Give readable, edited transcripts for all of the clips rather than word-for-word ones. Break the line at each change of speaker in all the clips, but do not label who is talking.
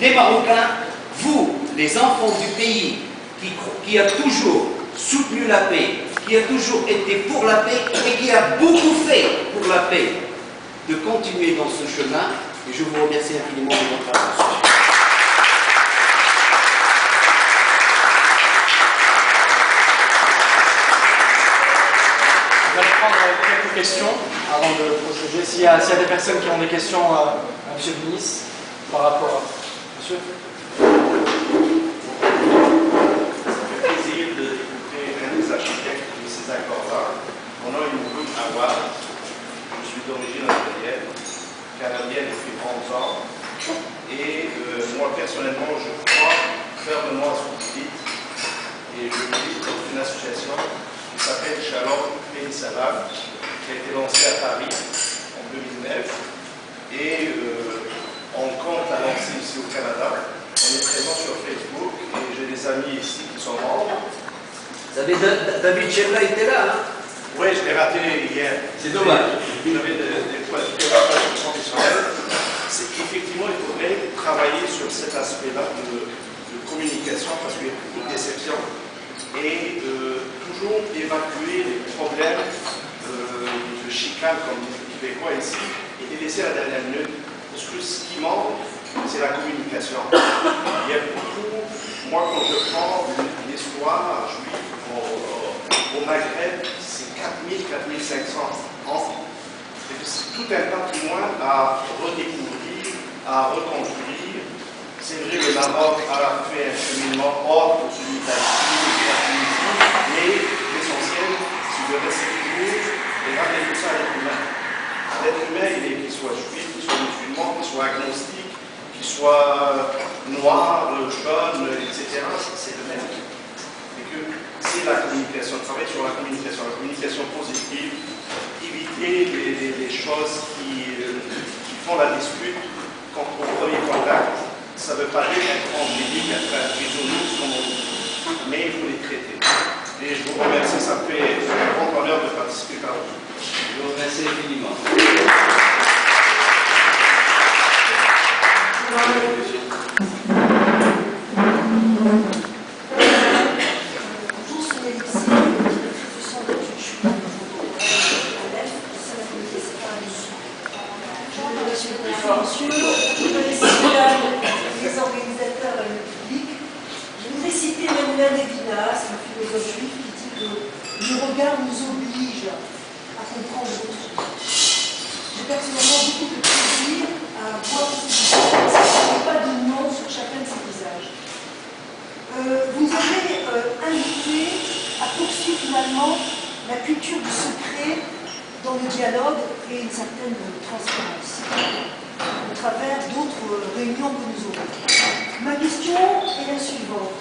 les Marocains, vous, les enfants du pays qui a toujours soutenu la paix, qui a toujours été pour la paix et qui a beaucoup fait pour la paix, de continuer dans ce chemin. Et je vous remercie infiniment de votre attention.
On va prendre quelques questions avant de procéder. S'il y a des personnes qui ont des questions à M. le ministre par rapport à... Monsieur ?
Ça fait plaisir d'écouter un des architectes de ces accords-là. Mon nom est Mouloud Awad. Je suis d'origine algérienne, canadienne depuis 11 ans. Et moi, personnellement, je crois fermement à ce que vous dites. Et je milite dans une association qui s'appelle Shalom Pays Salam, qui a été lancée à Paris en 2009. Et on compte la lancer ici au Canada. On est présent sur Facebook et j'ai des amis ici qui sont membres.
Vous savez, David Chebla était là, hein?
Oui, je l'ai raté hier.
C'est dommage.
J'avais des préoccupations professionnelles. C'est qu'effectivement, il faudrait travailler sur cet aspect-là de communication parce qu'il y a beaucoup de déceptions et toujours évacuer les problèmes de chicane, comme disent les Québécois ici, et les laisser à la dernière minute. Parce que ce qui manque, c'est la communication. Il y a beaucoup, moi quand je prends l'histoire juive au Maghreb, c'est 4000, 4500 ans. C'est tout un patrimoine à redécouvrir, à reconstruire. C'est vrai, le Maroc a fait un cheminement hors de celui d'Algérie et de la Tunisie, mais l'essentiel, c'est de rester toujours et ramener tout ça à l'être humain. L'être humain, qu'il soit juif, qu'il soit musulman, qu'il soit agnostique, qu'il soit noir, jaune, etc., c'est le même. Et que c'est la communication, travailler sur la communication positive, éviter les choses qui font la dispute quand au premier contact. Ça ne veut pas dire être emblémique, être un bisounours, comme on dit, mais il faut les traiter. Et je vous remercie, ça me fait un grand honneur de participer par vous.
Je vous remercie infiniment.
Monsieur, je connaissais les organisateurs et le public. Je voudrais citer Manuel Levinas, un philosophe juif, qui dit que le regard nous oblige à comprendre l'autre. J'ai personnellement beaucoup de plaisir à voir ce visage, parce qu'il n'y a pas de nom sur chacun de ces visages. Vous nous avez invité à poursuivre finalement la culture du secret dans le dialogue et une certaine transparence à travers d'autres réunions que nous aurons. Ma question est la suivante.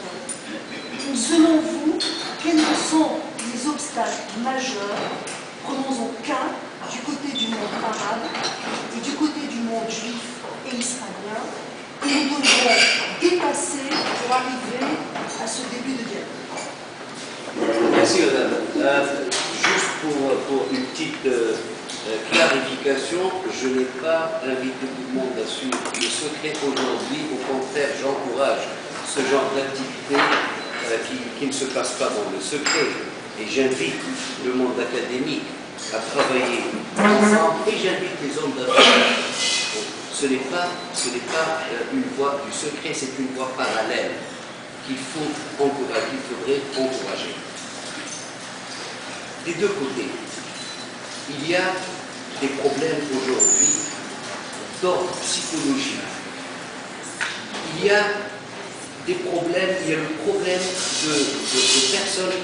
Selon vous, quels sont les obstacles majeurs, prenons-en qu'un, du côté du monde arabe et du côté du monde juif et israélien, que nous devrons dépasser pour arriver à ce début de dialogue?
Merci, madame. Juste pour une petite clarification, je n'ai pas invité tout le monde à suivre le secret aujourd'hui. Au contraire, j'encourage ce genre d'activité qui ne se passe pas dans le secret. Et j'invite le monde académique à travailler ensemble et j'invite les hommes d'affaires. Ce n'est pas une voie du secret, c'est une voie parallèle qu'il faudrait encourager. Des deux côtés, il y a des problèmes aujourd'hui d'ordre psychologique. Il y a des problèmes, il y a le problème de personnes